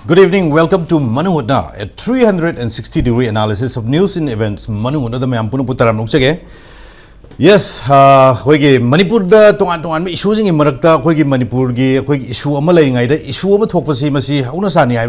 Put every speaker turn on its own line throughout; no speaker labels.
Good evening. Welcome to Manung Hutna, a 360-degree analysis of news and events. Manung Hutna, the Mampunu Putaram Nuksage. Yes, we Manipur the Tuan issues in Marakta, we Manipur, we issue a Malay, issue of a Topasi, Unasani, I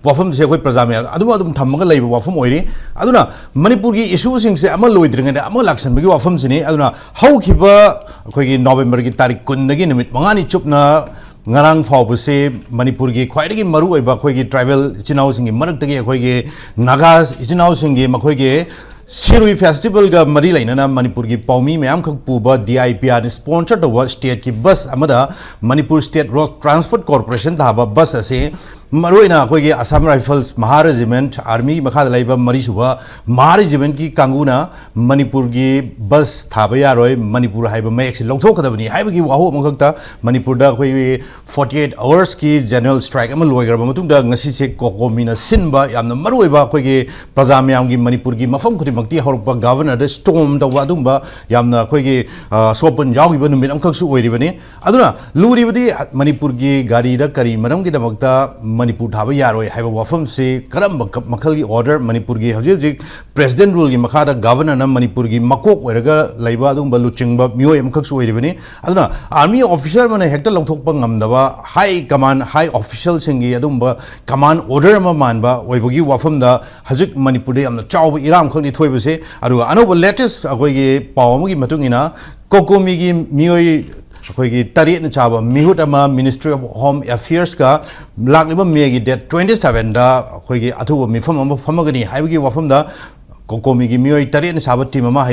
Wafum Seque Prazamia, Adum Tamaga Lay, Wafum Oiri, Aduna, Manipuri issues in Amaloidring and Amalaxan, we Wafum Sini, Aduna, how keep a November Tarik Kundagin with Mangani Chupna. Ngarang Faubuse, Manipurgi, quite a Maru, Bakogi, travel, Chinausing, Marakagi, Nagas, Chinausing, Makogi, Sirui Festival, Marilena, Manipurgi, Paumi, Mamkuk Puba, DIPR, sponsored the state bus Amada, Manipur State Road Transport Corporation, Haba bus, say, Maruina, Kogi, Assam Rifles, Mahar Regiment, Army, Makadalaiva, Marishuva, Mahar Regiment, Kanguna, Manipurgi, Bus, Tabayaroi, Manipur Haiba makes Lotokadavani, Haibaki Waho Mokata, Manipur da 48 hours ki general strike, Amaloiga, Matunda, Nasisi, Kokomina, Sinba, Yam Marueva, Kogi, Prazamiamgi, Manipurgi, Mafamkuti, Horpa, Governor, the storm, the Wadumba, Yamna, Kogi, Sopan, Yawi, Amkaksu, Rivani, Aduna, Lurivadi, Manipurgi, Garida, Kari, Marangi, the Magda, Manipur Thaba Yaroi have a wafum say Karam Makali order Manipurgi Haji President rule Makada Governor Manipurgi Makok Weraga Laibadum Baluchingba Mio Mkaksu Rivani Aduna Army officer man a hector Lotopangam high command high official Singi Adumba command order Mamanba Webugi wafum the Hazik Manipuri and the Chow Iram Koni Twebuse Adu Anoba latest Agogi Pawami Matungina Kokomigi Mio Tari and Chaba, Mihutama, Ministry of Home Affairs, Lakiba Megi, that 27 da, Hogi Atu, Mifam Famagani, Haigi Wafunda, Kokomigi, Mio, Tari and Chaba Timama,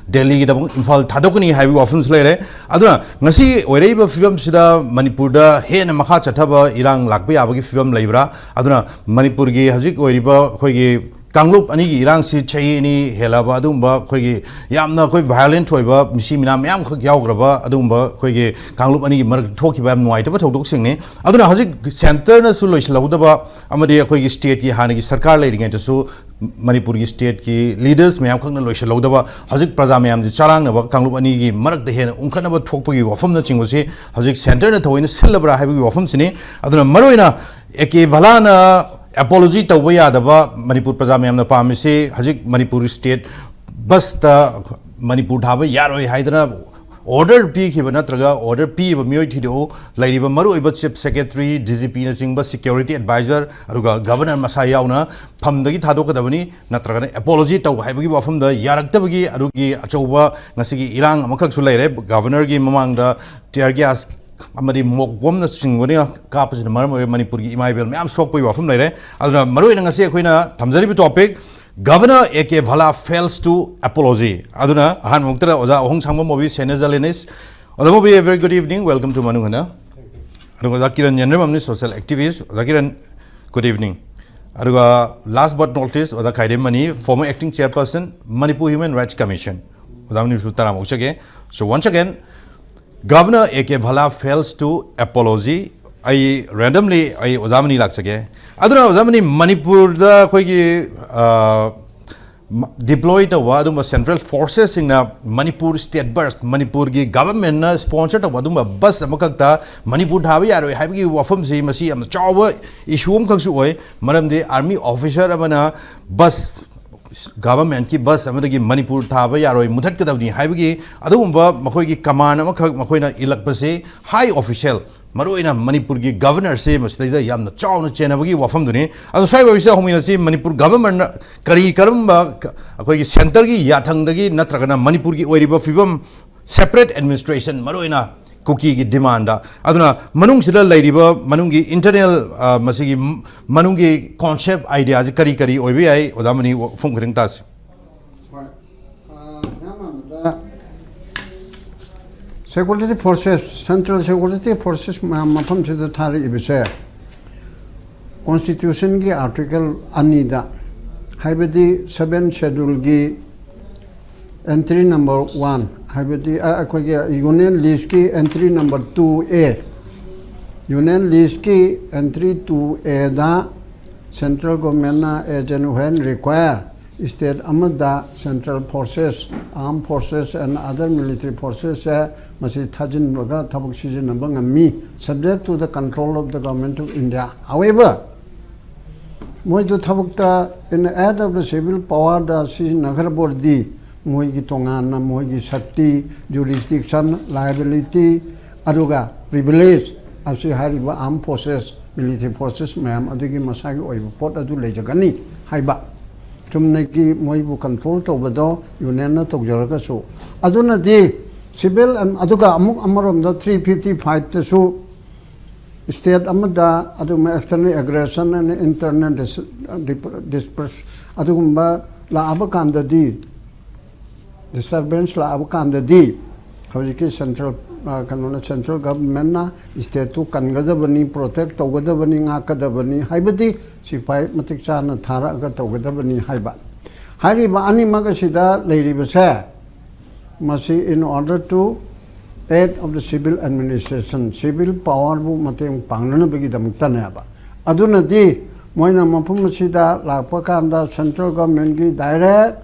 Delhi, Infal Tadokani, Havi Wafums later. Aduna, Nasi, wherever film Sida, Manipurda, Hen and Mahataba, Iran, Lakbi, Abagi film Libra, Aduna, Manipurgi, Hazik, Weriba, Hogi. Kanglup ani irang si chayini helaba adumba khoigi yamna khoi violent hoiba misimina myam khak yaugraba adumba khoigi kanglup ani mar thokiba nuaitaba thodok singni aduna hajik center na su loislauda amadi khoigi state ki hanagi sarkar leiringai tasu Manipur ki state ki leaders myam khakna loislauda hajik praja myam ji charang na kanglup ani gi marak de hen unkana ba thokpagi wafam na chingose hajik center na thoina silabra haibi wafam sini aduna maroina eke balana Apology to Wayadaba, Manipur Prazamiam Pamisi, Hajik Manipur State, Basta Manipur Haba, Yaroi Hydra, Order P. Hibanatraga, Order P. Miotido, Lady Maru, Chief Secretary, DGP Singba, Security Advisor, Aruga, Governor Masayauna, Pamdagi Tadoka Davani, Natraga, Apology to Habiba from the Yaraktabagi, Arugi, Achoba, Nasiki, Irang, Makaksulere, Governor Gimamanga, Tiargas. Amadi Mokwam the Singonia Capas in the Manipuri, Imaibil, Mam Sokoi from there. Aduna Maru in Angasi Quina, Tamzari topic. Governor Eke Vala fails to apology. Aduna, Han Mukta, Oza Hong Sama Mobi, Senazalinis. Mobi, a very good evening. Welcome to Manung. Aruga Kiran Yendrenbam, social activist. Zakiran, good evening. Aruga, last but not least, Oda Khaidem Mani, former acting chairperson, Manipur Human Rights Commission. So once again, Governor A.K. Bhala fails to apology. I randomly Ozamani Laksage. Aduna Ozamani Manipur the Kogi deployed a Waduma Central Forces in a Manipur state burst. Manipurgi government sponsored a Waduma bus Amakata, Manipur Havi, Habi Wafum Masi, and Chawa, Ishum Kaksuoi, Madam the army officer Amana bus. Government ki bus amagi Manipur Thaba Yaroi Mutakadavni Haibigi Adumba Makogi Kamana Makoina Ilakpase High Official Maruina Manipurgi Governor say Mustida Yam the Chawna Chenavagi Wafamduni and the Shiva Homina Manipur government Kari Karamba Akogi Centergi Yatangagi Natragana Manipurgi Weriba Fibam separate administration Maruina Cookie demanda. Aduna Manung Sida Ladiba, Manungi internal Masigi Manungi concept ideas, Kari OBI, Odamani Funking Tas.
Security forces, Central Security Forces, Mapam to the Tari Ibise. Constitution gi article Anida. Hybidi 7 schedule gi entry number 1. Union list ki entry number 2A. Union list ki entry 2A da central government na agent when require state amada central forces, armed forces and other military forces masi thajin baga tabuk season nambang mi subject to the control of the government of India. However, moi to thabukta in the aid of the civil power da si nagar bordi moi gi tongana moi gi shakti jurisdiction liability aduga privilege asi hariba armed forces military forces mayam adugi masagi oiba pot adu lejagani haiba chumne ki moi bu control to bado union na tokjaraga su aduna di civil and aduga amuk amarom da 355 te su state amada aduma external aggression and internal disperse adugumba la abakanda di disturbance la abakanda di hawiki central kanona central government na state to kangadabani protect togadabani ngakadabani haibadi sipai matik chana thara ga togadabani haiba hariba ani magasida leiribasa masi in order to aid of the civil administration civil power bu mateng pangnana bagi damukta ba aduna di moina mapum sida lakpa kanda central government gi direct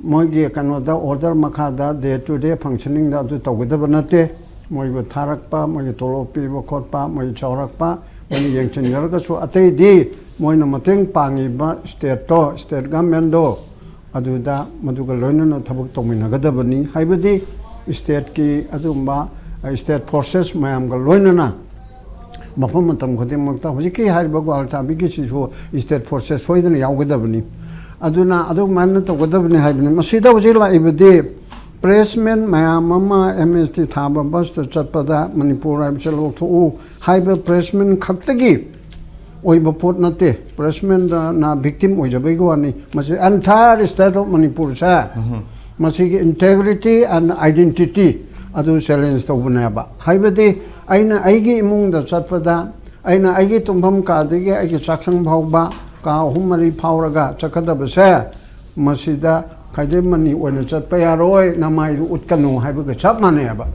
moigi kanoda order makada day to day functioning da du tawgada banate moibu tharakpa moigi tolopi bo khotpa moi chaurakpa moi yengchen yarga so atei di moina mateng pangi ba state to state government do aduda maduga loinana thabuk tominagada bani haibadi state ki adumba state forces mayam ga loinana mafam matam khodem makta hojiki hariba go alta bigi sisu state forces soidana yaugada bani aduna adu man to godabni haibni masida wajila ibdi pressman mayamama MST thaba bas to chatpada manipur aibchalo to haiba pressman khaktagi oiba pot nate pressman na victim oijabai go ani masi entire state of manipur sa masi integrity and identity adu challenge to bunaba haibadi aina aigi imung da chatpada aina aigi tumbam ka dege aigi saksang bhawba ka humari phawraga chakadabase masida Khaidem Mani oina chatpa yaroi namai utkanu haiba chap maneba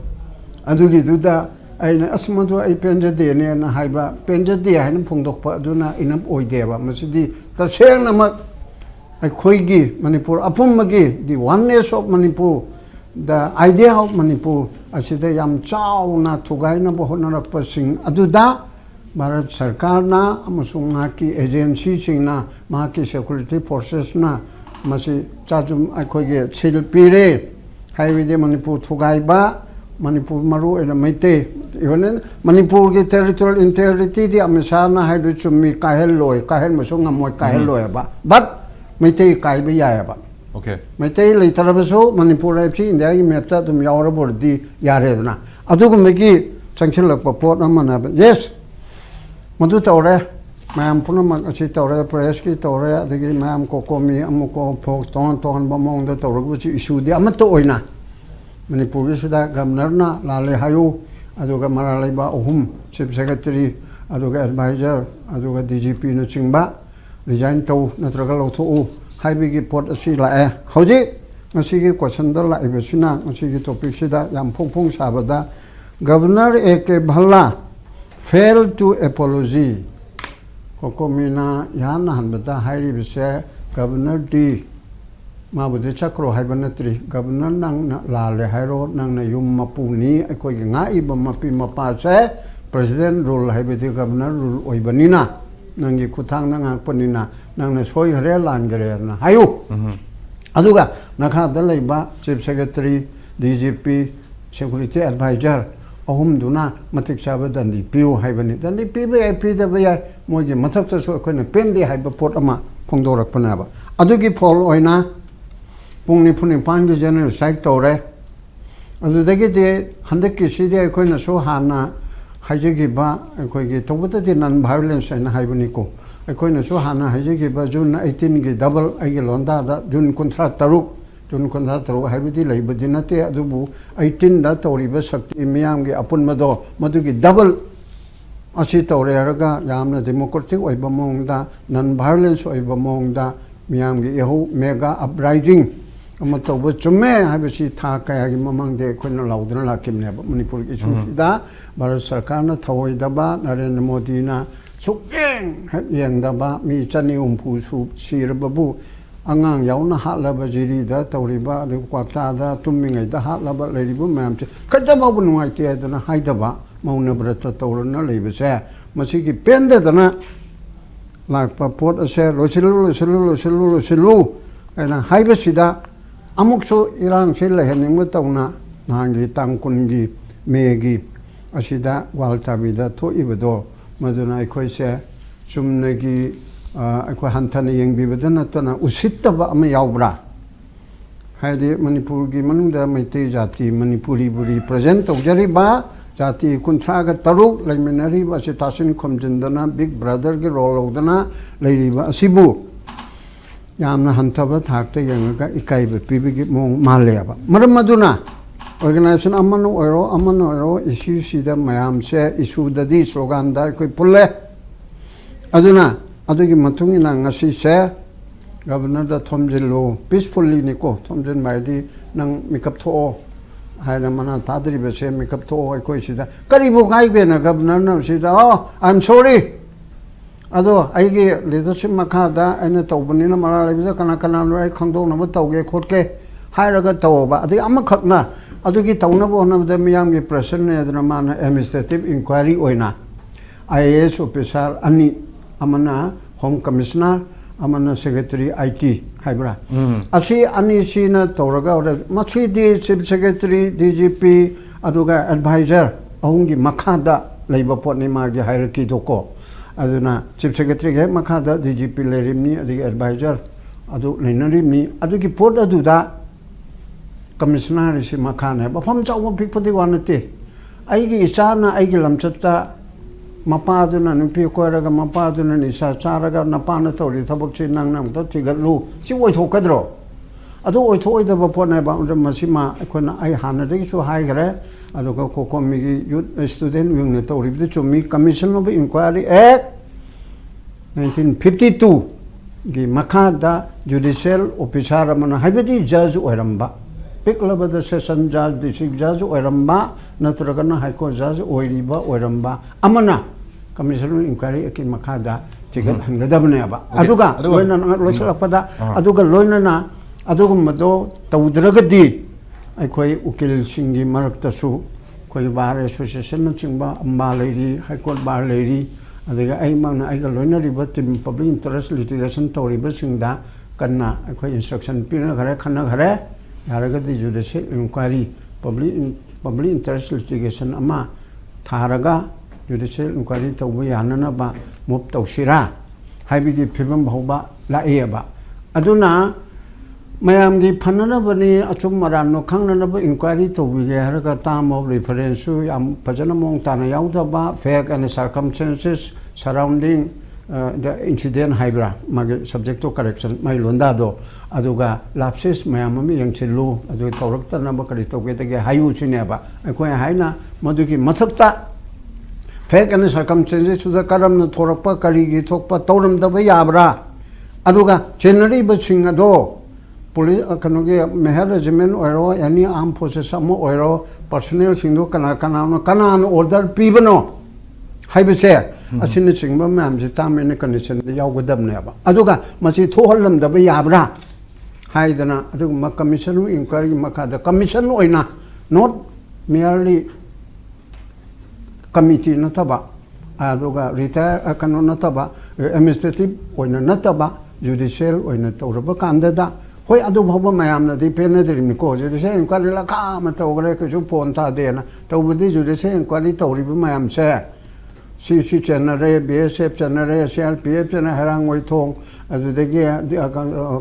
adugi duda aina asmadu ai penjade ne na haiba penjade haina phungdokpa aduna inam oideba masidi taseng namak ai khoigi Manipur apumagi the oneness of Manipur the idea of Manipur asida yam chau na thugaina bohonarakpa sing aduda Bharat Sarkar na amasung ngaki agency sing na maki security forces na masi chajum akoge chilpire haivide Manipur thugaiba Manipur maru ena maite even Manipur ki territorial integrity di amisa na haidu chummi kahel masung amoy kahel loy ba but maite kai ba ya ba
okay
maite leitarabaso Manipur apchi india ki mapta tum yawra bordi yare na adugumegi changchilakpa pot amana yes madu tawre mayam punam achi tawre press ki tawre adagi mayam kokomi amuko phok ton bamong da tawragu chi issue di amato oina Manipur sida governor na lale hayu aduga maralai ba ohum chief secretary aduga advisor aduga DGP na chingba resign to natraga lotho haibi ki pot asi la hoji ngasi ki question da la ibesina ngasi ki topic sida yam phong sabada governor ek bhalla failed to apologize. Kokomina yana hanbata hairi bise governor di mabude chakro haibanatri governor nang lale hairo nang na yum mapuni akoi nga iba mapi mapase president rule haibati governor rule oibanina nangi kuthang na ngakpanina nang na soi hare lan gare na hayu aduga nakha dalaiba chief secretary DGP security advisor ahum duna matik chaba dandi piu haibani dandi pibe pida baya moji matak so ko na pendi haiba pot ama phongdorak panaba adugi phol oina pungni phuni pangi general site tore adudagi de handak ki sidi ko na so hana haijegi ba ko gi tobata de non violence na haibani ko ko na so hana haijegi ba jun 18 gi double ai londa da jun kontra taruk jun kontra taruk haibidi laibadi nate adubu 18 da toriba sakti miyam gi apun mado madugi double achi tore araga yamna democratic oiba mongda non violence oiba mongda miyam gi yehu mega uprising amatoba chumme habichi tha kaya gi mamang de khona laudna lakimne Manipur gi chusida Bharat Sarkar na thawoidaba Narendra Modi na sukeng yengdaba mi chani umpu su sirababu angang yauna hatlaba jiri da tawriba de kwakta da tummingai da hatlaba leiribu mamche kadaba bu nuaite adana haidaba mauna brata tawrana leibese masigi pende dana lakpa pot ase loisilu aina haibasida amukso irang se lehening tauna nangi tangkungi megi asida waltabida to ibado maduna ikhoise chumnagi aikoi hantana yengbibada natana usittaba ama yaubra haidi manipurgi manungda maitei jati manipuri buri present tawjariba jati kunthraga taruk laiminari ba se tasin khomjindana big brother gi role odana leiriba asibu yamna hantaba thakta yenga ikaiba pibigi mong maleba maram maduna organization amano oiro issue sida mayam se issue dadi slogan da koi pulle aduna adugi matungina ngasi se governor da thomjillo peacefully niko thomjin maidi nang mikap tho haina mana tadri be se mikap tho koi sida karibu kai be na governor na sida oh I'm sorry ado aige leadership makada aina tawbani na mara lebida kana no ai khangdong na tawge khotke hairaga tawba adi amakhakna adugi tawna bo na da miyam gi pressure ne adna mana administrative inquiry oina IAS officer ani amana home commissioner amana secretary IT haibra asi ani sina tawraga machi di chief secretary DGP aduga advisor ahungi makhada leiba potni ma gi hierarchy doko aduna chief secretary ge makhada DGP lerimni adi advisor adu lenarimni adugi pot aduda commissioner si makhane bafam chaw pikpadi wanate aigi isana aigi lamchatta mapaduna nupi koiraga mapaduna nisa charaga napana tori thabak chi nangnam to thigatlu chi oithokadro adu oithoidaba pona ba masima ekona ai hanadagi su haigre aduga kokomi gi youth student wing ne tori bi chumi commission of inquiry act 1952 gi makhada judicial officer amana haibadi judge oiramba piklabada session judge district judge oiramba natragana high court judge oiriba oiramba amana commission inquiry ki makhada tigal hangadabne aba aduga loina loisalakpada aduga loina na aduga mado tawdragadi aikoi ukil singi maraktasu koi bar association na chingba amba leiri high court bar leiri adaga ai mangna aiga loina riba tim public interest litigation tawriba singda kanna aikoi instruction pina khare khana khare yaragadi judicial inquiry public interest litigation ama tharaga judicial inquiry tawba yanana ba mop tawsira haibigi phibam bhauba laeba aduna mayam gi phanana bani achum maran no khangnana ba inquiry tawbige haraga term of reference yam phajana mong tana yauda ba fact and circumstances surrounding the incident haibra mage subject to correction mai londa do aduga lapses mayam mi yangchilu adu tawrakta na ba kari tawge tege hayu chineba akoi haina madugi mathapta fact and circumstances to the karam na thorakpa karigi thokpa tawram da ba yabra aduga generally ba singa do police kanoge meher regiment oiro any armed forces amo oiro personnel singdo kana order pibano haibese asini chingba mam je tamene condition yawgadabne aba aduga machi thohallam da ba yabra haidana aduga commission inquiry makada commission oina not merely committee nataba aduga retire kanu nataba administrative oina nataba judicial oina tawraba kandada hoi adu bhaba mayam na di pena dirim ko judicial inquiry la ka ma tawgre ko ju ponta de na tawbudi judicial inquiry tawriba mayam se CC generate, BSF generate, CLPF generate, harang oi thong, adudagi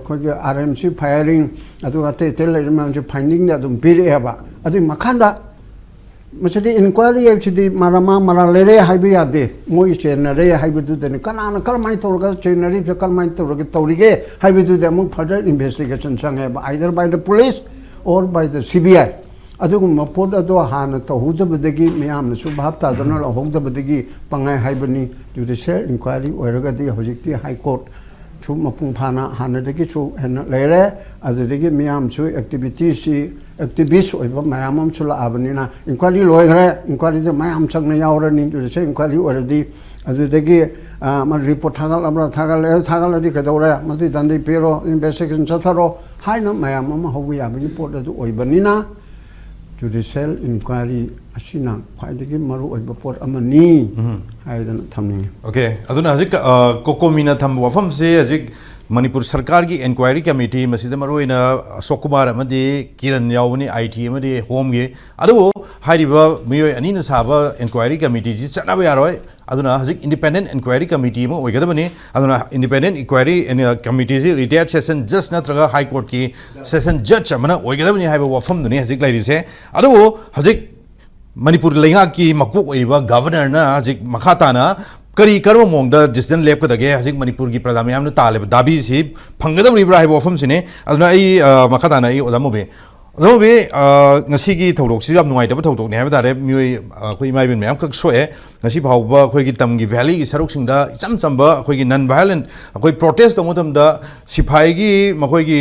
kogi RMC firing, adugate telerman je finding that piri aba, adu makanda. Masadi inquiry chidi marama maralere haibi ade, moi generate haibidu deni kanana kalmai torga generate kalmai torga torige haibidu demu further investigation sang either by the police or by the CBI. adugum mapod ado hana to hudabadagi miyam su bhapta dana la hogdabadagi pangai haibani judicial inquiry oiragadi hojikti high court chu mapung phana hana dagi chu hena lere adudagi miyam su activities activists oiba mayamam chu la abanina inquiry loigre inquiry de mayam changna yaurani judicial inquiry oiradi adudagi ma report thagal amra thagal adi kadawra madu dandi pero investigation chatharo haina mayam ma hogi abani report adu oibanina judicial inquiry asina khwaidagi maru oiba pot amani haidan thamni
okay aduna hajik kokomina tham wafam se hajik Manipur Sarkar ki inquiry committee masida maroina Sokumar amadi Kiran Yawani IT amadi home ge adu hariba miyo anina saba inquiry committee ji chana ba yaroi aduna hajik independent inquiry committee mo oigadabani aduna independent inquiry committee ji retired session judge natraga high court ki session judge amana oigadabani haiba wafam duni hajik lairi se adu hajik Manipur lenga ki makuk oiba governor na hajik makhata na करी कर्म मोंगदा decision लेप कदगे हजिक मणिपुर की प्रजा ma'am ताले दाबी सी फंगदम रिब्रा है वफम सिने अदुना आई मखादाना आई ओदामोबे ओदामोबे ngasi gi thawdok si yam nuai da thawdok ne ha da re mioi khoi mai bin ma'am कक सोए ngasi phawba khoi gi tam gi valley gi saruk sing da cham chamba khoi gi non violent khoi protest dong tam da siphai gi makhoi gi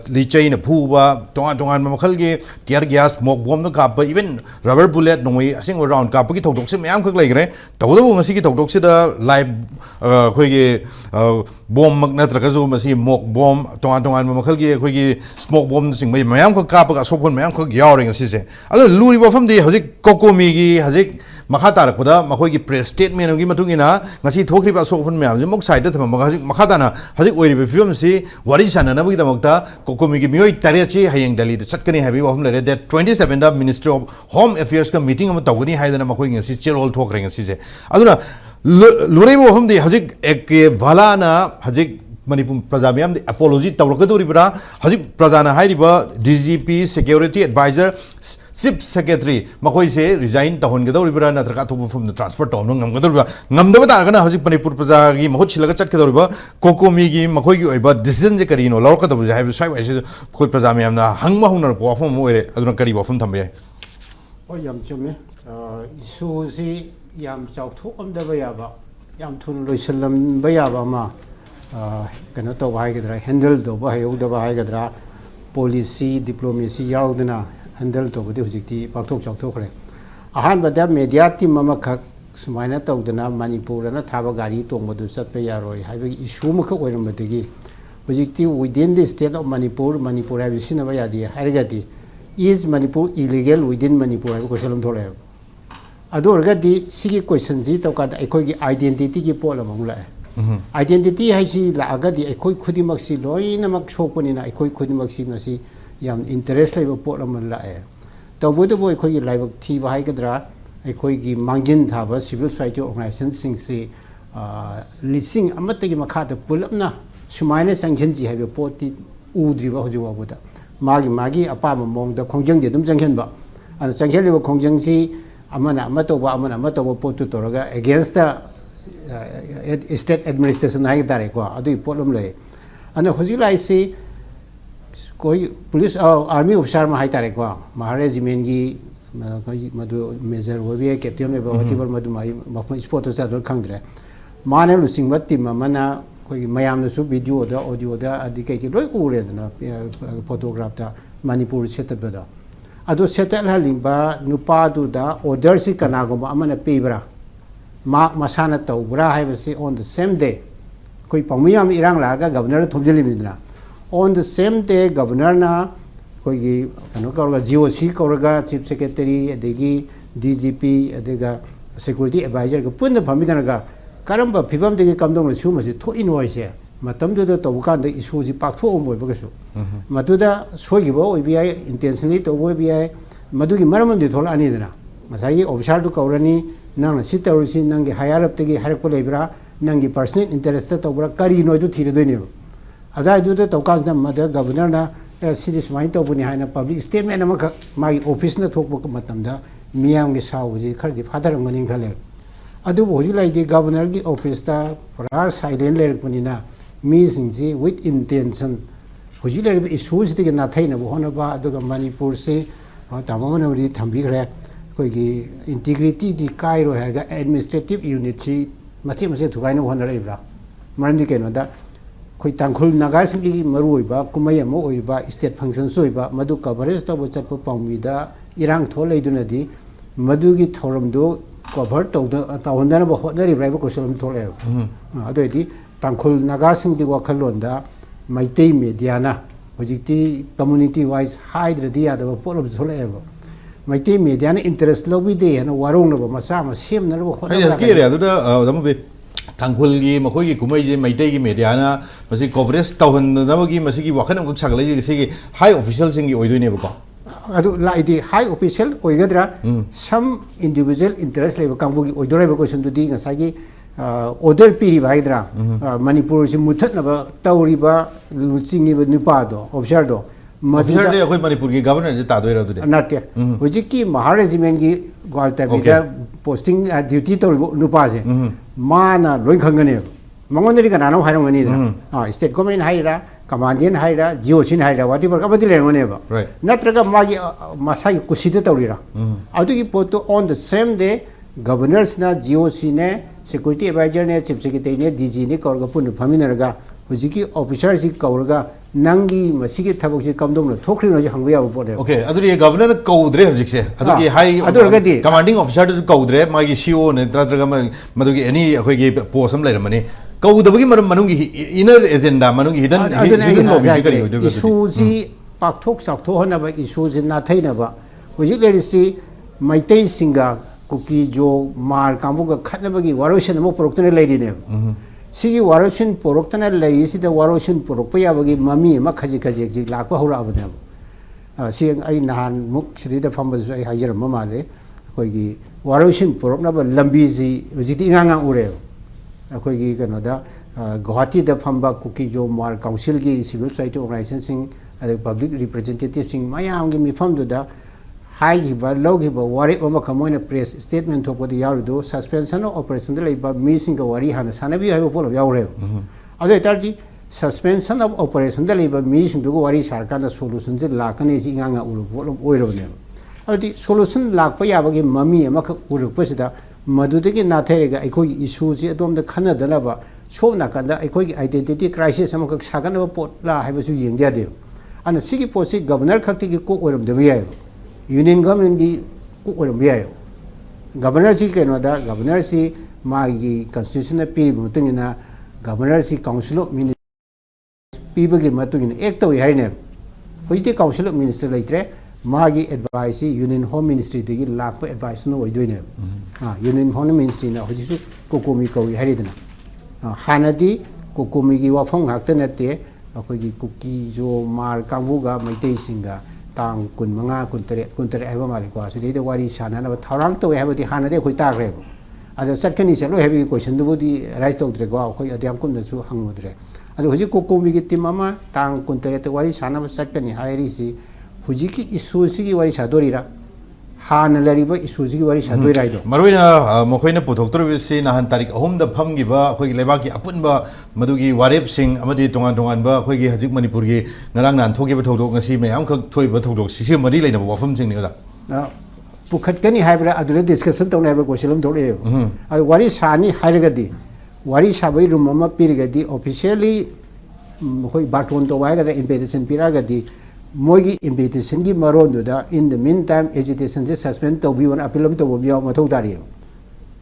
lichai na phu ba tongan tongan makhal gi tear gas mok bom no kap even rubber bullet noi asing around kap gi thawdok si ma'am कक lai gre tawda ngasi gi thawdok si da live khoi gi bom mak na tra ka zo masi mok bom tongan tongan makhal gi khoi gi smoke bomb sing mai ma'am ko kap ka sopon ma'am ko yawring si se adu luri bo fam di hajik kokomi gi hajik makha tarak pada makhoi gi press statement gi matungina ngasi thokri ba sopon ma'am je mok side da thama hajik makha dana hajik oi ri film si wari sana na bi da mokta kokomi gi mioi tare chi hayeng dali da chatkani habi bo fam le that 27 da ministry of home affairs ka meeting am tawgani haidana makhoi ngasi cherol thokring si se aduna luri bo fam di hajik ek bhala na hajik Manipur Praja Miyam apology tawrakadoribra hajik prajana hairiba DGP security advisor chief secretary makhoi se resign tahongadoribra natraka thobu from the transfer tom ngamgadoribra ngamdaba targana hajik Manipur Praja gi mahut chilaga chatkadoribra kokomi gi makhoi gi oiba decision je karino lawkadabu haibu sai wai se khoi Praja Miyam na hangma hunar ko afum moire aduna kari wafum thambe
o yam chume isu si yam chawthu amdaba yaba yam thun loisalam ba yaba ma kano to bhai gadra handle do bhai uda bhai gadra policy diplomacy yaudna handle to bodi hujikti pakthok chawthok khre ahan bada media team mama khak sumaina tawdana Manipur na thaba gari tongbodu satpe yaroi haibi issue makha oiramdagi hujikti within the state of Manipur have sinaba yadi harigati is Manipur illegal within Manipur have question thole adu orgadi sigi question ji to ka ekoi gi identity gi pola mangla identity haisi lagadi ekoi khudimaksi loinamak sokpanina ekoi khudimaksi ngasi yam interest leba potlam la e tawbodo boy ekoi laibak thi ba haigadra ekoi gi mangin thaba civil society organization sing se lising amatagi makha da pulapna sumaina sanction ji haibe poti udriba hojiwa boda magi apa mong da khongjang de dum janghen ba an janghen leba khongjang ji amana amatoba potu toraga against the state administration hai dare ko adu problem le ana hojila isi koi police army officer ma hai tare ko mahare jimen gi madu major hobi captain le bawati bar madu mai ma sport sa do khangdre mane lu sing batti mana koi mayam na su video da audio da adi kai ki loi ure da photograph da Manipur setup da adu setup halimba nupa du da order si kana go amana pebra masana tawbra haibasi on the same day koi pamiyam irang laga governor thomjeli on the same day governor na koi gi kano karoga GOC karoga chief secretary adegi DGP adega security advisor ga punna phamidana ga karamba phibam de kamdong su ma si tho invoice matam do tawkan de issue ji paktho omboy bagasu matuda sogi bo obi intentionally to obi madu gi maram de thola ani dana masai officer to kaurani nang sitarusi nangi higher up tegi harakpo lebra nangi personal interest to bra kari no du thire doine ada du to kaas na mada governor na city smai to buni haina public statement na ma mai office na thok bok matam da miyam gi saw ji khar di father ngani khale adu boji lai di governor gi office ta pra silent le puni na mi sing ji with intention hoji le issues ti na thaina bo hona ba adu Manipur se tamamana ri thambi khare koi gi integrity di kairo herga administrative unit chi machi thugaino honra ibra marandi keno da koi tangkhul naga sing gi marui ba kumai mo oi ba state function soi ba madu coverage to bo chat po pangmi da irang tholei duna di madu gi thoram do cover to da hondana bo hodari brai bo kosolum thole ado di tangkhul naga sing di wakhalon da maitei media na hojikti community wise hydra dia da polom thole ba Maiti media na interest lo bide na warung na ba masama sim na ba
ai ya kire adu da damo be tangkhul gi makhoi gi kumai je maitai gi media na masi coverage tawhan na ba gi masi gi wakhan am chak lai gi gi high official sing gi oidoi ne ba ko
adu la idi high official oigadra some individual interest le ba kangbu gi oidore ba question du di nga sa gi order piri ba hidra Manipur si muthat na ba tawri ba luchingi ba nupa do officer do
official de khoi Manipur gi governor je ta doi ra du de
natte hoji ki Maharajiment gi gwalta bi da posting duty to nupa je mana loi khangane mangon ri kana no hairong ani da state government haira commandant haira GOC haira whatever ka badi lengone ba natraga magi masai kusida tawrira adu gi poto on the same day governors na GOC ne security advisor ne chief secretary ne DG ne korga pun phaminaraga hoji ki officer si korga nangi masigi thabok si kamdong no thokri no ji hangba ya bo de
okay aduri governor kaudre hojik se adugi high commanding officer to kaudre magi CO ne tratraga madugi any akhoi gi post am lai ramani kaudabagi manung gi inner agenda manung hidden lobby kari hodu
issue ji pakthok sakthok hona ba issue ji na thaina ba hoji le si maitai singa kuki jo mar kambu ga khatna bagi waroshan mo proktone lai ne sigi waroshin poroktana lai si da waroshin porokpa ya bagi mami ma khaji khaji ji lakwa hura abne si ai nahan muk shri da phamba ai hajer ma male koi gi waroshin porokna ba lambi ji ji nganga ure koi gi kano da Guwahati da phamba kuki jo mar council gi civil society organization sing public representative sing mayam gi mifam du da high hiba low hiba wari bama kamoina press statement thokpa di yaru suspension of operation da leiba missing ga wari hana sanabi haiba polo yaure ade tarji suspension of operation da leiba missing du wari sarkar da solution je lakane ji nganga uru polo oiro ne adi solution lakpa yaba gi mami ama ka uru pasida madu de gi nathare ga ikoi issue ji adom da khana dana ba sobna kanda ikoi identity crisis ama ka sagana ba pot la haiba su yeng dia de ana sigi posi governor khakti gi ko oiram de ya union government gi ku oram ya governor si ke no da governor si ma gi constitution na pi mutung na governor si council of minister people gi matung na ek to hai ne hoite council of minister laitre ma gi advice union home ministry de gi lak pa advice no oidoi ne union home ministry na hoji su kokomi ko hai ridna hanadi kokomi gi wafong hakta na te ko gi kuki jo mar kambuga maitei singa tang kun manga kun tere aiba mali ko so de wari sana na tharang to have di hana de khoi ta gre ada satkani se lo heavy question du di rise to dre go khoi adiam kun su hang dre adu hoji ko ko mi gi timama tang kun tere te wari sana ba satkani hairi si hoji ki issue si gi wari sadori ra hana lariba issue si gi wari sadoi rai do
maroina mokhoina puthoktor bisi na han tarik ahum da pham gi ba khoi leba ki apun ba madugi warep sing amadi tongan tongan ba khoi gi hajik Manipur gi ngarang nan thogi ba thodok ngasi me am khak thoi ba thodok si mari leina ba wafam sing ni da
pukhat kani haibra adure discussion tawna ba koselam thore wari sani hairagadi wari sabai room ama pirgadi officially khoi baton to wai ga invitation piragadi mogi invitation gi maron do da in the meantime agitation je suspend to bi one appeal to bo biya mathau dari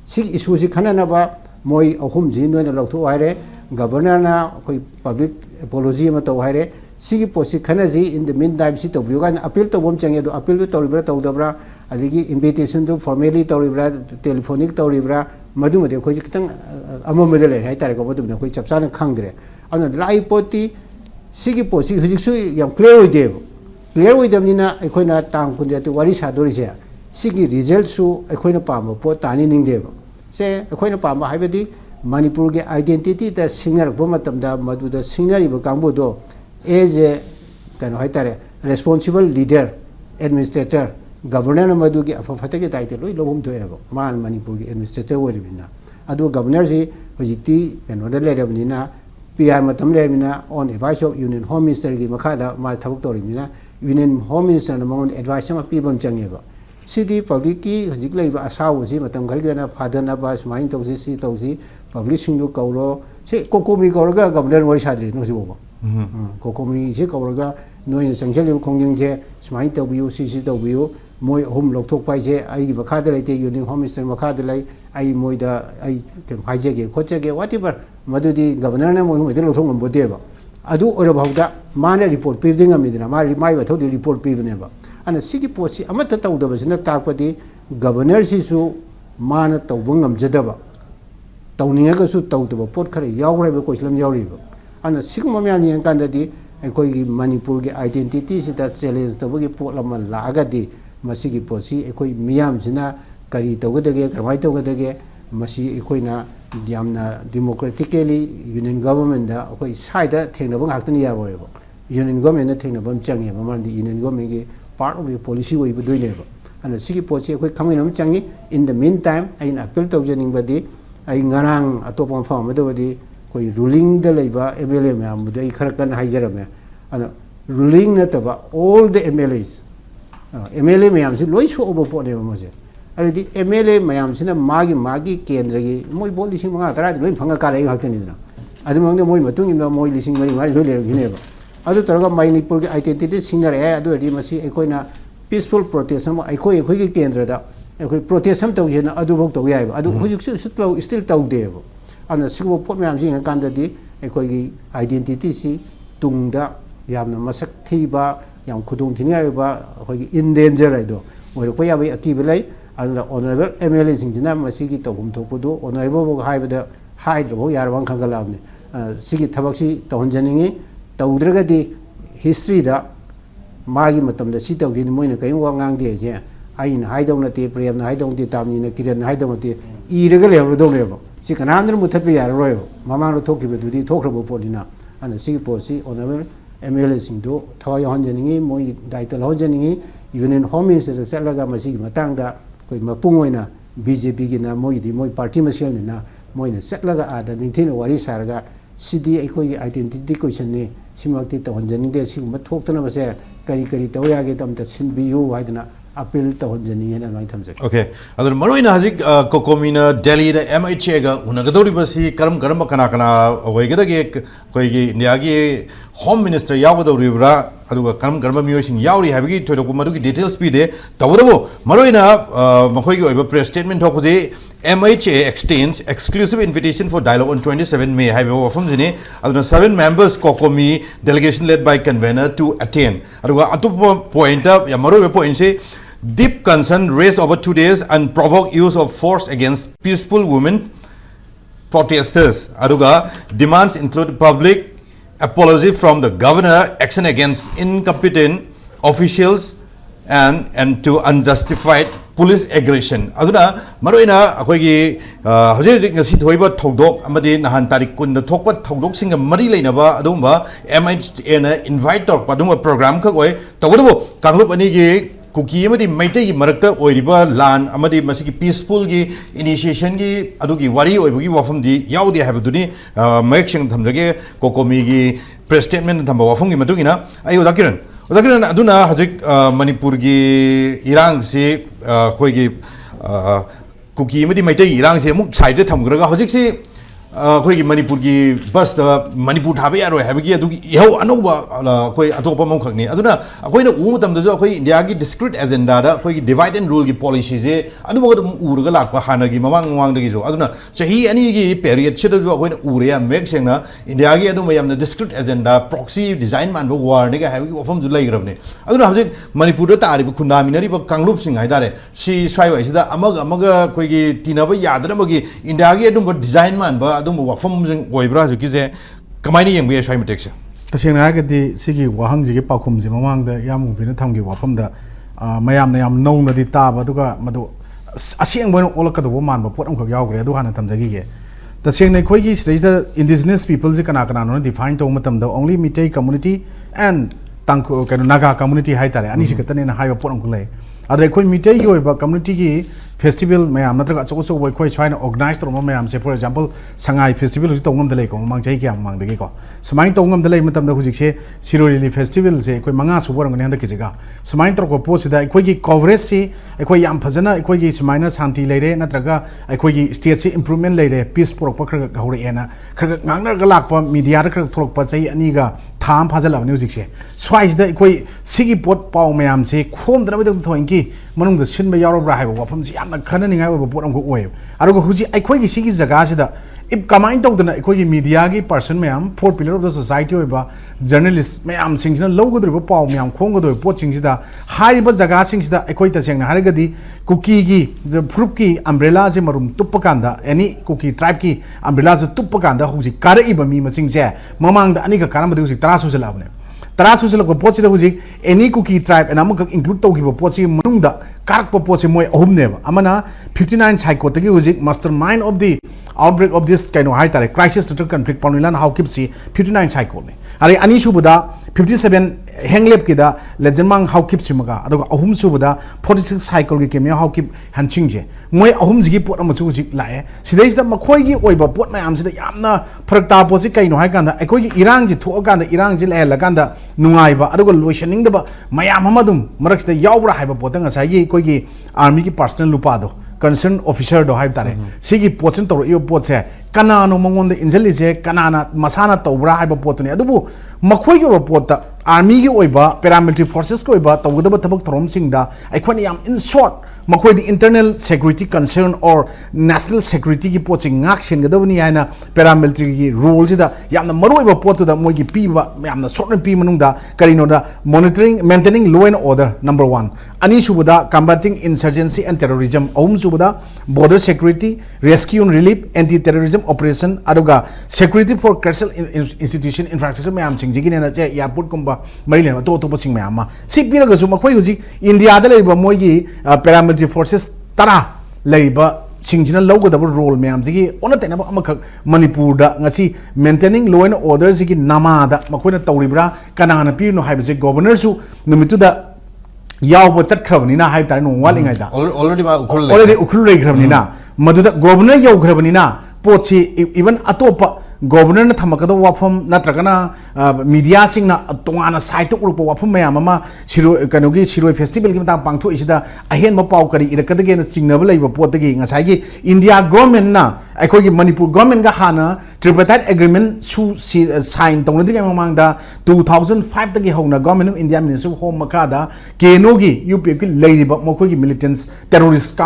si issue si khana na ba moi ahum ji no na lokto haire governor na koi public apology ma to haire si gi posi khana ji in the meantime si to bi ga appeal to bom change do appeal to libra to dabra adigi invitation to formally to libra telephonic to libra madu ma de khoi kitang amam ma de le hai tare ko madu na khoi chapsa na khangdre ana lai poti sigi posi hujik su yam clear oi dem na ekhoina tang kun de wari sadori se sigi result su ekhoina pam po tani ning de se ekhoina pam ha bedi Manipur ge identity da singer bo matam da madu da singer iba kambo do as a kan hai tare responsible leader administrator governor na madu ge afa fata ge title loi lobum to ebo man Manipur ge administrator wori bina adu governor ji hojikti kan oda le rabni na PR matam le mina on advice of union home minister gi makada ma thabuk tori mina union home minister na mangon advice ma pibam changeba sidi public ki hojik leiba asawo ji matam ghar gena phadana ba smain tawsi si tawsi public sing do kauro se kokomi kauraga governor wari sadri no sibo kokomi je kauraga noi na sangjali khongjing je smain tawbiu si tawbiu moi home lokthok pai je ai makada leite union home minister makada lai ai moi da ai phaije ge khoche ge whatever madudi governor na moi de lothong ngam bodeba adu ora bhawda mana report pivding amidna ma mai ba thodi report pivne ba ana sigi posi amata tawdaba sina takpadi governor sisu mana tawbungam jadaba tawninga su tawdaba pot khare yawreba ko islam yawriba ana sigma myam yang kandadi ekoi Manipur ge identity sida challenge tabagi pot lama lagadi masigi posi ekoi miyam sina kari tawgadage karmai tawgadage masi ekoi na yamna democratically union government da ekoi side thengnabang haktani yaboyeba union government na thengnabam changi mamandi union government ge part of the policy way budoineba ana sigi posi ekoi khaminam changi in the meantime ain appeal tawjaning badi ai ngarang atopam pham badawadi koi ruling da leiba MLA myam budai kharakan haijarame ana ruling na taba all the MLAs MLA myam si loi so obo pone mase already MLA myam sina magi kendra gi moi bol lising manga tara loi phanga ka rei hakte ni dina adu mangde moi matung imda moi lising mari mari loi le gineba adu taraga Manipur gi identity singer e adu ri masi ekoina peaceful protest am ekoi gi kendra da ekoi protest am taw jena adu bok taw yaiba adu hujik still taw deba ana sigbo pot myam sing kanda di ekoi gi identity si tungda yamna masak thiba yam khudung thini ba ekoi in danger aido moi ko yabai akibelai ana honorable MLA sing dina masigi tawum thokpodu honorable bo haibada haidro yarwang khangalabni sigi thabaksi tawhanjaningi tawdragadi history da magi matamda si tawgini moina kai wangang de je aina haidawna te prem na haidawna te tamni na kiran haidawna te iraga lewrodoneba si kanandra muthapi yarroyo mamano thokibedudi thokrabo podina ana sigi posi honorable MLA sing do thawai hanjaningi moi daital hanjaningi union home minister selaga masigi matangda koi mapung oina BJP gi na moi di moi party masel ni na moi na setlaga ada ningthina wari sarga sidi ekoi identity question ni simakti tawhanjani de sigma thoktana base kari tawya ge tamta sinbiyu haidana appeal tawhanjani na mai thamjak
okay adar maroina hajik kokomina Delhi da MHA ga unagadori basi karam kana oigada ge koi gi india gi home minister yawadori bra aduga karam miyosing yauri habigi thodo madugi details pi de tawdabo maroina makhoi gi oiba press statement thokuje MHA extends exclusive invitation for dialogue on 27 May. However, from the 7 members Kokomi delegation led by convener to attend. Aduga atu point up yamaru point say deep concern raised over 2 days and provoked use of force against peaceful women protesters. Aduga demands include public apology from the governor, action against incompetent officials, and to unjustified police aggression. Aduna maroina akoigi hoje ngasi thoiba thodok amadi nahan tarik kun thokpa thodok singa mari leinaba adumba MHA na invite tor paduma program ka oi tawdo kanglup ani gi kuki amadi maitai gi marakta oiriba lan amadi masigi peaceful gi initiation gi adugi wari oibugi wafum di yaudi habuduni maksing thamjage kokomi gi press statement thamba wafum gi matugina ayo dakiran aduna hajik Manipur gi irang se khoi gi kuki madi maitai irang se muk side thamgraga hajik se khoi gi Manipur gi bus da Manipur thabe yaro habigi adugi ihau anoba khoi atopa mong khakni aduna khoi na u matam da khoi India gi discrete agenda da khoi gi divide and rule gi policy se aduba urga lakpa hana gi mamang da gi so aduna chahi ani gi period chida khoi na ure ya mek sengna India gi aduma yamna discrete agenda proxy design man ba war ne ga habigi ofam ju lai grabne aduna hajik Manipur da tari khunda minari ba kanglop sing haidare si swai wai sida amaga khoi gi tinaba yadra ma gi India gi adum design man ba adum wafam jing oibra ju kize kamaini yengbe swai matekse
tasengna ga di sigi wahang ji pakhum ji mamang da yam ubina thamgi wafam da mayam na yam nong na di ta ba duga madu aseng boy olaka do man ba pot am khak yaw gre adu hana thamjagi ge tasengna khoi gi the indigenous people ji kana no define to matam da only mitai community and tangko kan naga community hai tare ani si katane na hai ba pot am khulai adre khoi mitai gi ba community gi festival mayam natraga chocho boy khoi china organize to mayam se for example sangai festival ji tongam dele ko mang jai kya mang de ko samai tongam dele matam da hujik se siroli festival se khoi manga su borang ne handa ki jiga samai tro ko post da khoi gi coverage se khoi yam phajana khoi gi smaina santi leire natraga khoi gi state se improvement leire peace porok pa khar hore ena khar ngangna ga lakpa media da khar tholok pa chai ani ga tham phajala hujik se swais da khoi sigi pot paw mayam se khom dra ba thoinki manung da sin ba yaro bra hai ba wafam si yamna khana ningai ba pot am ko oi arugo huji ai khoi gi sigi jaga sida if kamain tawdana ekhoi media gi person mayam fourth pillar of the society oiba journalist mayam singsina logodriba paw mayam khonggodoi pot singsida haiba jaga singsida ekhoi tasengna haragadi cookie gi the fruit ki umbrella je marum tuppakanda any cookie tribe ki umbrella je tuppakanda huji kara iba mi masingse mamang da ani ka karam huji tarasu jalabne tarasu jalab ko pot huji any cookie tribe and amuk include tawgiba pot manungda karak pot moi ahumneba amana 59 psycho tagi huji mastermind of the outbreak of this kind of high tare crisis to conflict panulan how keep see 59 cycle ne are ani subuda 57 henglep kida legendmang how keep simaga aduga ahum subuda 46 cycle gi kemya how keep hanching je moi ahum ji pot amachu ji lae sidai da makhoi gi oiba pot mayam sida yamna pharakta posi kaino hai kanda ekoi gi irang ji tho kanda irang ji le kanda nungai ba aduga loisening da mayam amadum marak sida yawbra haiba pot nga sai gi koi gi army ki personal lupa do concerned officer do haib tare sigi pochen to yo potse kanano mangon de injeli kanana masana tobra haib potuni adubu makhoi yo potta army gi oiba paramilitary forces ko oiba tawgdaba tabak thorom singda aikhwani yam in short makhoi the internal security concern or national security ki poching ngak sen gadawni haina paramilitary gi role sida yamna maru oiba potu da moi gi piba yamna short pi manung da karino da monitoring maintaining law and order number 1 ani subuda combating insurgency and terrorism ahum subuda border security rescue and relief anti terrorism operation aduga security for crucial institution infrastructure mayam singjigi na che airport kumba marile to to sing mayam si piraga su makhoi huji india da leiba moi gi paramilitary forces tara leiba singjina logodaba role mayam jigi ona tena amakak manipur da ngasi maintaining law and order jigi namada makhoina tawribra kanana pirno haibase governor su numitu da yaw chat khrabnina haib tar no walingai da already ukhul rei khrabnina maduda governor yaw khrabnina pochi even atopa governor na thamakado wafam natragana media sing na tongana site to rupo wafam mayam ama shiro kanogi shiro festival gi ta pangtho isida ahen ma pau kari irakadage na chingnaba leiba potagi ngasai gi india government na akhoi gi manipur government ga hana tripartite agreement su sign tongna diga mamang da 2005 tagi hona government of india minister of home makada kenogi up gi leiba mokhoi gi militants terrorist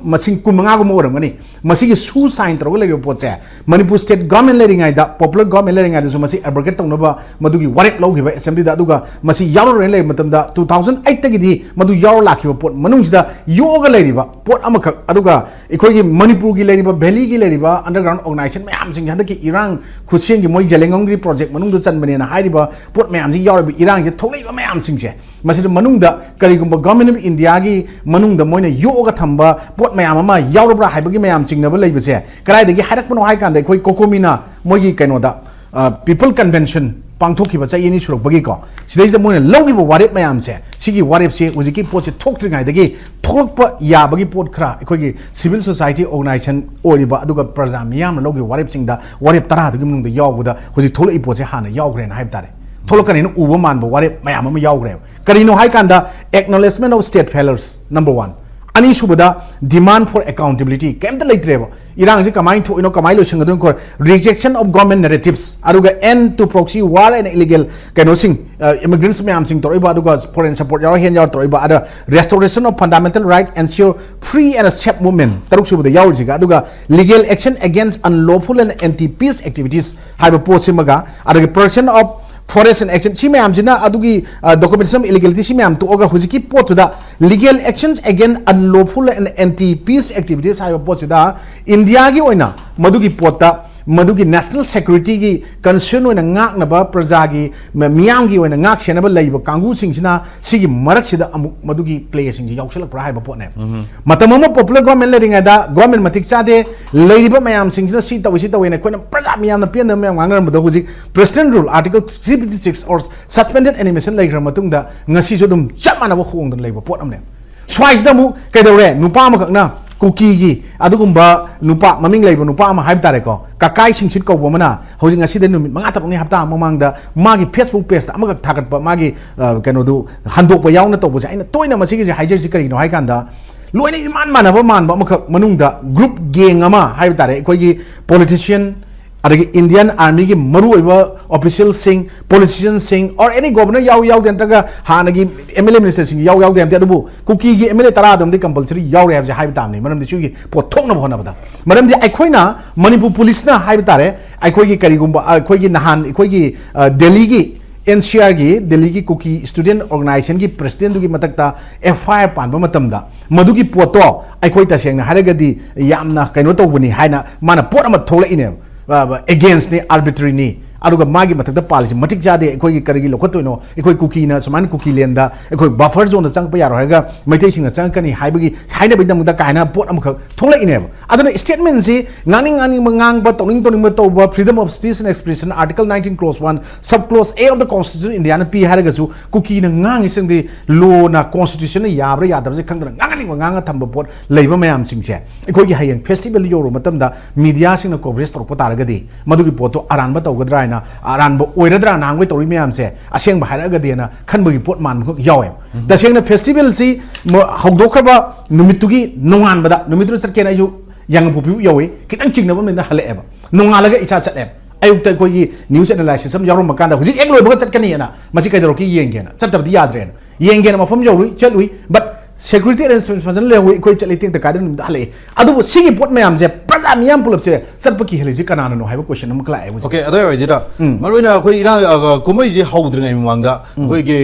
masing kumanga gum orangani masigi su sign tro leiba potse manipur state government leading da popular government leading da so masi advocate tongnoba madugi warep lawgiba assembly da aduga masi yaro le matamda 2008 tagi di madu yaro lakhiba pot manungsida yoga leiriba pot amakak aduga ikoi gi manipur gi leiriba valley gi leiriba underground organization mayam sing handaki irang khuseng gi moi jalengong gi project manungda chanbane na hairiba pot mayam ji yaro irang ji tholeiba mayam sing je masi manungda karigumba government of india gi manungda moina yoga thamba pot mayam ama yarobra haibagi mayam chingnaba leibase karai dagi harakpano hai kan da ikoi kokomina mogi kainoda people convention pangthokiba chayini churokbagi ko sidai se moina logiba warep mayam se sigi warep se ujiki pot se thoktrigai dagi thokpa yabagi pot khra ikoi civil society organization oriba aduga praja miyam logi warep singda warep tara dagi munung da yawbuda hoji tholai pot se hana yawgre na haib tare tholokani no uba manba warep mayam ama yawgre karino hai kanda acknowledgement of state failures number 1 ani subada demand for accountability kemta leitreba irang je kamai tho ino kamai lo singadun ko rejection of government narratives aduga end to proxy war and illegal kaino sing immigrants mayam sing toriba aduga foreign support yaw hen yaw toriba ada restoration of fundamental right ensure free and safe movement taruk subada yaw jiga aduga legal action against unlawful and anti peace activities haiba posimaga aduga person of forest and action si mayam jina adugi documentation illegality si mayam to oga hujiki pot da legal actions against unlawful and anti peace activities haiba pot da india gi oina madugi pota madugi national security gi concern oina ngak naba praja gi miyam gi oina ngak senaba leiba kangu singsina sigi marak sida madugi play sing ji yausalak pra haiba pot ne matamama popular government leading da government matik chade leiba mayam singsina si tawina koina praja miyam na pian mayam ngangar mada huji president rule article 356 or suspended animation leigra matungda ngasi so dum chamana ba khong dan leiba pot amne swais da mu kaidore nupa ma kakna kuki gi adugumba nupa maming leiba nupa ma haib tare ko kakai singsit ko bomana hoji ngasi de numit manga tapni hapta mamang da magi facebook page da amaga thagat ba magi kano du handok ba yauna to bo aina toina masigi je haijer ji kari no hai kanda loina iman manaba manba amakak manung da group gang ama haib tare ko gi politician अदगी Indian army की मरु official Singh politician Singh और any governor याव नत्रगा हानगी MLA minister Singh याव दे अदबु cookie की MLA तरा दमदि compulsory याव रे हाइब तामनी मरमदि चुगी पोथोकना होनबदा मरमदि अखोइना मणिपुर पुलिस ना हाइब तारे अखोइगी करिगुंबा अखोइगी नहान अखोइगी दिल्ली की NCR की दिल्ली की कुकी स्टूडेंट ऑर्गेनाइजेशन की प्रेसिडेंट की मतकता FIR पानबा मतमदा मधुकी पोतो अखोइ तसेंगना हारगदी यामना कइनो तौबनी हाइना माना पोट अमा थोलइने against ने arbitrary ने अरुगा मागी मतकता पालिस मटिक जादे अखोइ करगी लोखतोइनो अखोइ कुकी ना समान कुकी लेंदा अखोइ बफर जोन चंग पया रगा मैथै सिंग चंग कनी हाइबगी हाइना बिदमदा कायना पोट अमा थोलइने अदुना स्टेटमेंट सी गानी मंगांग बा तोनिंग तौबा freedom of speech and expression article 19 close 1 सब close A of the constitution India ना पी हारगसु कुकी ना गांग सिंगदि लॉ ना कॉन्स्टिट्यूशन ना याब्रा यादबसे खंगदना गांग थंब पोट लेबा मयाम सिंगसे अखोइ हायें फेस्टिवल योरो मतमदा मीडिया सिंग ना कवरेज तौरप तारगदि मधुगी पोतो अरानबा तौगद्रा अरानब ओइरद्रा नांगबै तौरि म्यामसे असेंग हारगदेना खनबगी पोट मानबो यावे तसेंगना फेस्टिवल सी हौदोखबा नुमितुगी नोंगानबदा नुमितु चटकेना जो yang pupi yawe kitang chingnaba mena haleeba nongalaga icha chatleb ayukta kogi news analysis am yarum makanda huji ek loibaga chatkani na masi kaidoroki yengena chatabdi yadren yengena mafam yawi chalui but security arrangements fazan lewi koi chaliting ta kadin hale adu sigi pot mayam je praja miyam pulap se chatpaki heliji kanana no haiba question am kala ai
okay adai wajida maruina koi ira komoi ji haudringai mangda koi ge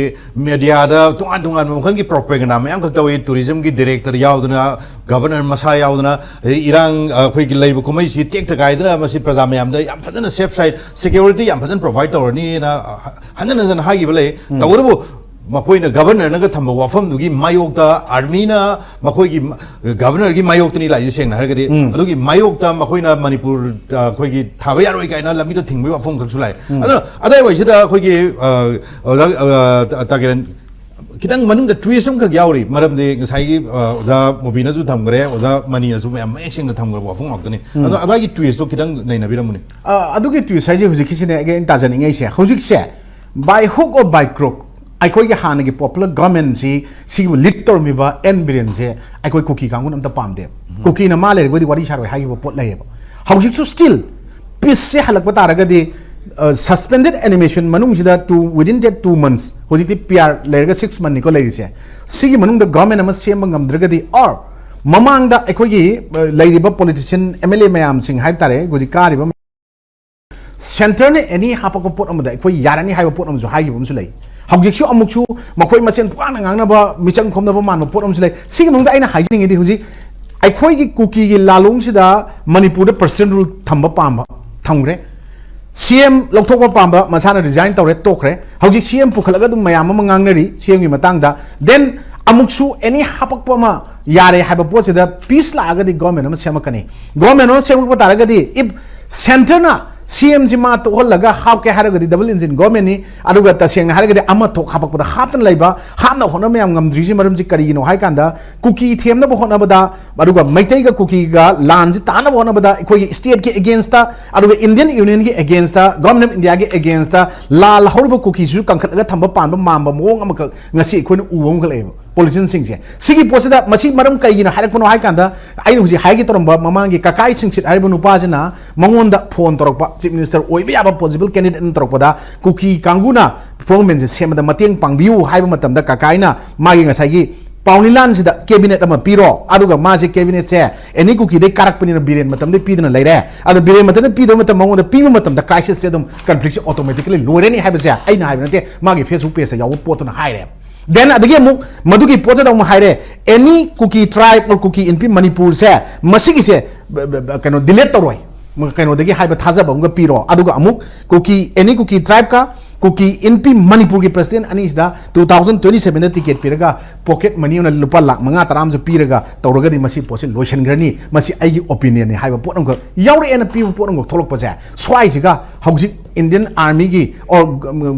media da tungan mangkan gi propaganda mayam khak tawi tourism gi director yaudna governor masa yaudna irang koi gi leiba komoi si tek ta gaidna masi praja mayam da yam fadana safe side security yam fadan provide tawni na hanan hagi bale tawrubu मकोइना governor नगा थंब वाफम दुगी मायोक्ता army ना मकोइगी governor की मायोक्ता नि लाइ सेंग हरगदि अदुगी मायोक्ता मकोइना मणिपुर खोइगी थाबा यारोइ काइना लमी त थिंगबे वाफम खक्सु लाइ अदai वइसिदा खोइगी तागेरन कितंग मनुंग द ट्विसम खक यावरि मरमदि गसाइगी ओजा मोबिना जु थमगरे ओजा मनी जु मयम एक्सेंग थमगर वाफम आक्तनि अदागी ट्विस तो कितंग नैना बिरमुनि
अदुगी ट्विस हाइजे हुजि किसिने अगेन ताजनिङै से हुजिक से बाय हुक और बाय क्रोक अखोई के हान के पॉपुलर गवर्नमेंट सी लीड तौरमीबा एन बिरेन से अखोई कुकी कांगुन अमता पामदे कुकी न माले गोदी वारी सारोय हागिबो पोट लायेबा हौजिकसु स्टिल पीस से हलक बतारगदि सस्पेंडेड एनिमेशन मनुंग जिदा विदिन दैट 2 months होजिकति पीआर लेरगा 6 month निको लेरिसे सिगी मनुंग द गवर्नमेंट अम सेम ngамद्रगदि और ममांग दा अखोई लेरिबा पॉलिटिशियन एमएलए मयाम सिंग हाइब तारे गोजि कारिबा सेंटर ने एनी हापक पोट अमदा अखोई यारानी हाइबा पोट अमजु हागिबमसु लै हौजिकसु अमुकसु मखोइ मसेन पुआना गांगनाबा मिचंग खोमनाबा मानबा पोट अमसु लै सिगी मंगदा आइना हाइजिंगेदि हुजि अखोइ की कुकी की लालोंगसिदा मणिपुर द पर्सन रूल थंबा पांबा थंगरे CM लौथोकबा पांबा मसाना रिजाइन तौरे तोखरे हौजिक CM पुखलगा दुम मयाम मा गांगनरी CM की मतंगदा देन अमुकसु एनी हापकपा मा यारे हाइबा पोसिदा पीस लागदी गवर्नमेंट अमा सेमकनी गवर्नमेंट अमा सेमकबा तारगदी इफ सेंटर ना CM जी मा तो हलगा हाप के हारगदी डबल इंजिन गवर्नमेंट नि अरुगा तसेंग हारगदी अमा तो हापकबदा हापन लाइबा हापना होना मयाम गमद्रिजि मरम जी करिगिनो हाय कांदा कुकी थेमना बो होनाबदा अरुगा मैतै गा कुकी गा लांज ताना बो होनाबदा इखोई स्टेट के अगेंस्ट ता अरुगा इंडियन यूनियन के अगेंस्ट ता गवर्नमेंट ऑफ इंडिया के अगेंस्ट ता लाल हौरबा कुकी सु कंखलगा थंबा Panba मामबा मोंग अमक ngasi इखोइन उवम खलेबा politician singse sigi posida masi maram kaigina harakpano hai kanda ainu huji haigi toromba mamangi kakai singsit haribu nupajana mangonda phone torokpa chief minister oibe aba possible candidate torokpada kuki kanguna performance semada mateng pangbiu haiba matamda kakaina magi ngasagi paunilan sida cabinet ama piro aduga maji cabinet se any kuki de karakpani na biren matamde pidana laire adu biren matamde pido matam mangonda pibu matamda crisis se dum conflict automatically loireni haiba se aina haiba nate magi facebook page se yaw potuna haire then adagi muk madugi pota dong haire any kuki tribe or kuki in Manipur se masigi se kano delete toroi kano dagi haiba thaza bamga piro aduga amuk kuki any kuki tribe ka kuki in Manipur ki president ani is da 2027 da ticket piraga pocket money on lupa lakh manga taram jo piraga tawraga di masi posin lotion grani masi ai opinion ni haiba potong ko yauri en pi potong ko tholok pa ja swai jiga hauji Indian army gi or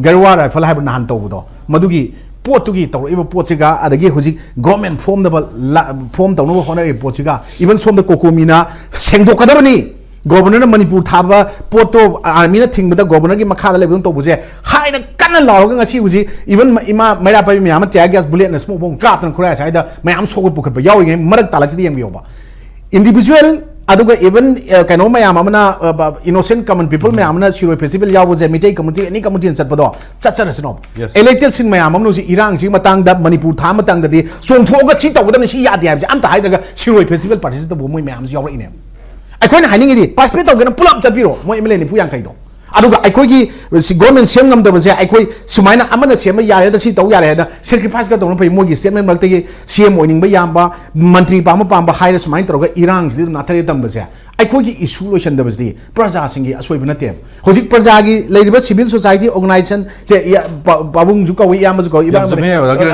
garwa rifle haiba nahan tawdo madugi पोतुगी तौरइबा पोचिगा अदगी हुजिक government form दबल form तौनबा होनरे पोचिगा even सोम द कोकोमीना सेंगदोकदबनी गवर्नर मणिपुर थाबा पोतो आर्मी ना थिंगबदा गवर्नर की मखादा लेबदन तौबुजे हाइना कन्ना लावगा ngasi हुजि इवन इमा मैरा पाइ म्याम त्या गैस बुलेट न स्मोक बम क्राफ्ट न खुरा साइदा म्याम सोगो पुखबा यावि मरक तालाचि यंग बियोबा individual aduga even kaino mayam amana innocent common people mayam na shiroi festival yaw je mitai community any community chat pado chachara sino elected sin mayam amnu si irang si matang da manipur tha matang da di song thoga chi tawda ni si ya de am ta haidaga shiroi festival participate bo moi mayam yaw ine ai khoi na haning di participate tawgena pull up chapiro moi mle ni pu yang kai do aduga ai khoi gi si government sem ngam da ba se ai khoi sumaina amana sem yare da si taw yare da sacrifice ka tawna pai moi gi statement mak te gi cm oining ba yamba mantri pam pam ba haira sumaina tawga irang si na thare tam ba se अखोगी issue लोइसनदबसदी प्रजासिंगी असोइब नते होजिक प्रजागी लेरिबा civil society organisation जे बाबुंग जुका वे याम जुका इबा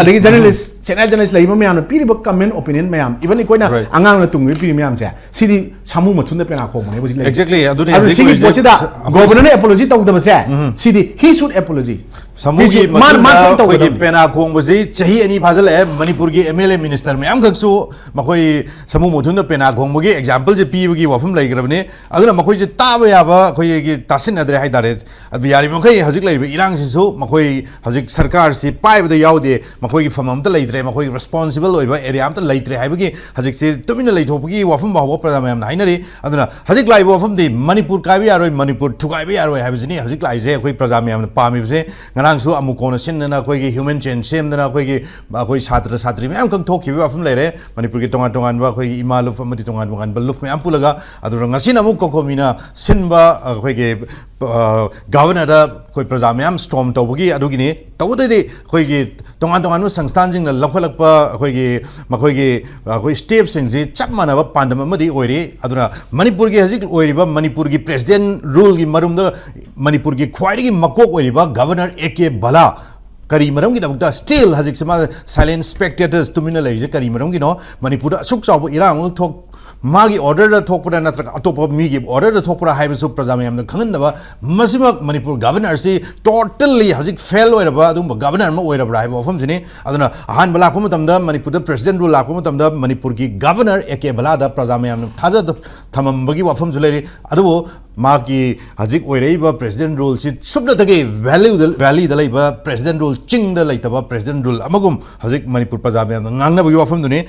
अदगी जर्नलिस्ट चैनल जर्नलिस्ट लेरिबा मयाम पिरिबा कमेंट ओपिनियन मयाम इवन इकोइना अंगांग न तुंगरि पिरि मयाम से सिदी सामु मथुन पेना खो मने होजिक
एक्जेक्टली अदुने
सिगी पोसिदा गवर्नर ने apology तौदबसे Sidi he should apology
समुगी मथुन पेना खोंबसी चही अनि फाजल है मणिपुर की एमएलए मिनिस्टर मयाम खक्सु मखोई समु मथुन पेना खोंबगी एग्जांपल जे पीबगी वफम लाइग्रबने अदुना मखोई जे ताब याबा खोई की तासिन अदरे हाइदारे बियारी मखै हजिक लाइबे इरांग सिसु मखोई हजिक सरकार से पाइबदा याउदे मखोई की फमम त लैद्रे मखोई रिस्पांसिबल ओइबा एरिया त लैद्रे हाइबगी हजिक से तुमिन लैथोपगी वफम बाहो प्रजा मयाम हाइनरी अदुना हजिक लाइबो वफम दे मणिपुर काबी यारोय मणिपुर थुगाइबे यारोय हाइबजिनी हजिक लाइजे खोई प्रजा मयाम पामिबसे ngarangsु amukona sinnana khoi gi human chain semdana khoi gi khoi chhatra chhatri myam kang thokhibi afum leire manipur gi tongan tongan ba khoi ima luf amati tongan tongan ba luf myam pulaga adura ngasin amuk kokomina sinba khoi gi governor da khoi praja myam storm tawgi adugini tawdei khoi gi tongan tongan sangstan jing na lakhalakpa khoi gi khoi step sing ji chapmana ba pandam amadi oiri adura manipur gi hajik oiriba manipur gi president rule gi marum da manipur gi khwairi gi makok oiriba governor AK Bala करी मरम की दबुक्ता still हजिक समा silent spectators तुमिना लेजे करी मरम की no Manipur असुक चाव इरांग थोक मागी ऑर्डर द थोकपरा नत्र अतोप मीगी ऑर्डर द थोकपरा हाइबसु प्रजा मयाम न खंगनबा मसिमक मणिपुर गवर्नर से टोटली हजिक फेल ओइरबा अदुम गवर्नर म ओइरबा हाइब ऑफम जिने अदुना अहान बलाको मतमदा मणिपुर द प्रेसिडेंट रूल लाको मतमदा मणिपुर की गवर्नर एके बला द प्रजा मयाम न थाजा थममबगी वफम जुलेरी अदुबो मागी हजिक ओइरैबा प्रेसिडेंट रूल से सुबना तके वैली द लैबा प्रेसिडेंट रूल चिंग द लैतबा प्रेसिडेंट रूल अमगुम हजिक मणिपुर प्रजा मयाम न ngangnabagi wafam dune